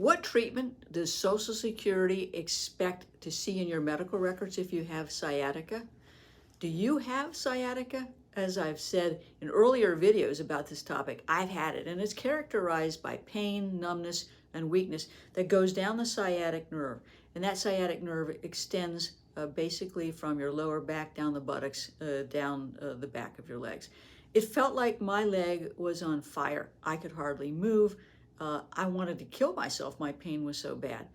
What treatment does Social Security expect to see in your medical records if you have sciatica? Do you have sciatica? As I've said in earlier videos about this topic, I've had it, and it's characterized by pain, numbness, and weakness that goes down the sciatic nerve. And that sciatic nerve extends basically from your lower back down the buttocks, down the back of your legs. It felt like my leg was on fire. I could hardly move. I wanted to kill myself. My pain was so bad.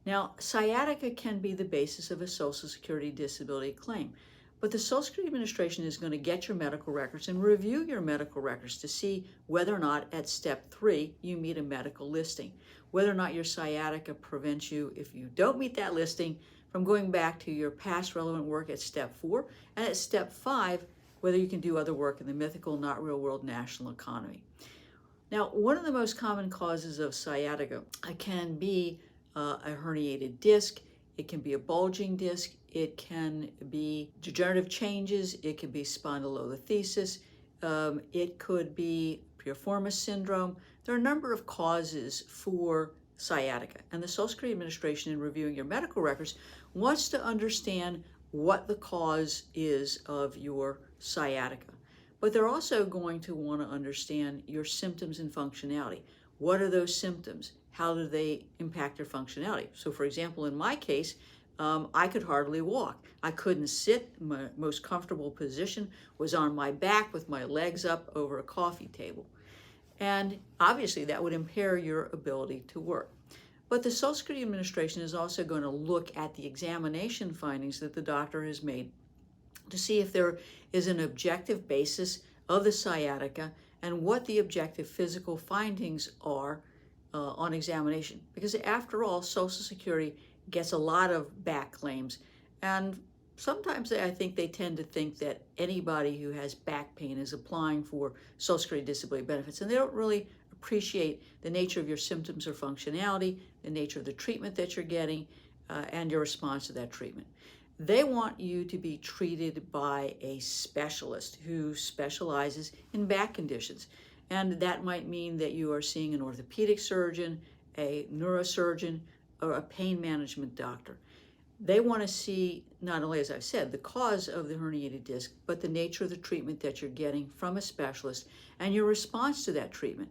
Now, sciatica can be the basis of a Social Security disability claim, but the Social Security Administration is going to get your medical records and review your medical records to see whether or not at step 3 you meet a medical listing, whether or not your sciatica prevents you, if you don't meet that listing, from going back to your past relevant work at step 4, and at step 5, whether you can do other work in the mythical, not real world national economy. Now, one of the most common causes of sciatica can be a herniated disc, it can be a bulging disc, it can be degenerative changes, it can be spondylolisthesis, it could be piriformis syndrome. There are a number of causes for sciatica, and the Social Security Administration, in reviewing your medical records, wants to understand what the cause is of your sciatica. But they're also going to want to understand your symptoms and functionality. What are those symptoms? How do they impact your functionality? So for example, in my case, I could hardly walk. I couldn't sit. My most comfortable position was on my back with my legs up over a coffee table. And obviously that would impair your ability to work. But the Social Security Administration is also going to look at the examination findings that the doctor has made to see if there is an objective basis of the sciatica and what the objective physical findings are on examination. Because after all, Social Security gets a lot of back claims, and sometimes I think they tend to think that anybody who has back pain is applying for Social Security disability benefits, and they don't really appreciate the nature of your symptoms or functionality, the nature of the treatment that you're getting, and your response to that treatment. They want you to be treated by a specialist who specializes in back conditions. And that might mean that you are seeing an orthopedic surgeon, a neurosurgeon, or a pain management doctor. They want to see not only, as I've said, the cause of the herniated disc, but the nature of the treatment that you're getting from a specialist and your response to that treatment.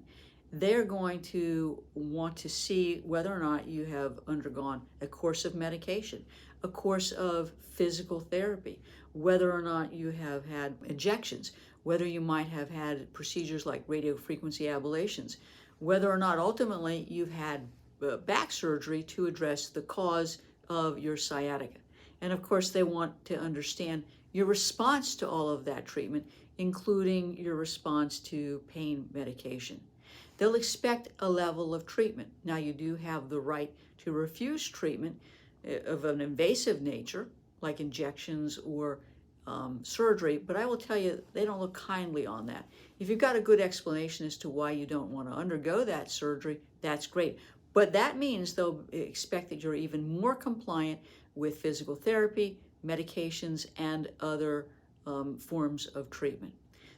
They're going to want to see whether or not you have undergone a course of medication, a course of physical therapy, whether or not you have had injections, whether you might have had procedures like radiofrequency ablations, whether or not ultimately you've had back surgery to address the cause of your sciatica. And of course, they want to understand your response to all of that treatment, including your response to pain medication. They'll expect a level of treatment. Now, you do have the right to refuse treatment of an invasive nature, like injections or surgery, but I will tell you, they don't look kindly on that. If you've got a good explanation as to why you don't want to undergo that surgery, that's great. But that means they'll expect that you're even more compliant with physical therapy, medications, and other forms of treatment.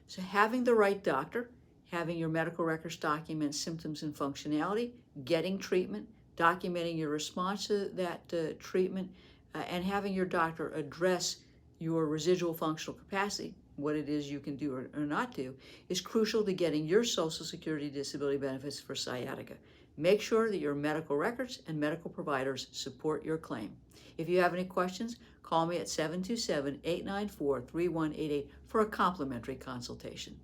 So having the right doctor, having your medical records document symptoms and functionality, getting treatment, documenting your response to that treatment, and having your doctor address your residual functional capacity, what it is you can do or not do, is crucial to getting your Social Security disability benefits for sciatica. Make sure that your medical records and medical providers support your claim. If you have any questions, call me at 727-894-3188 for a complimentary consultation.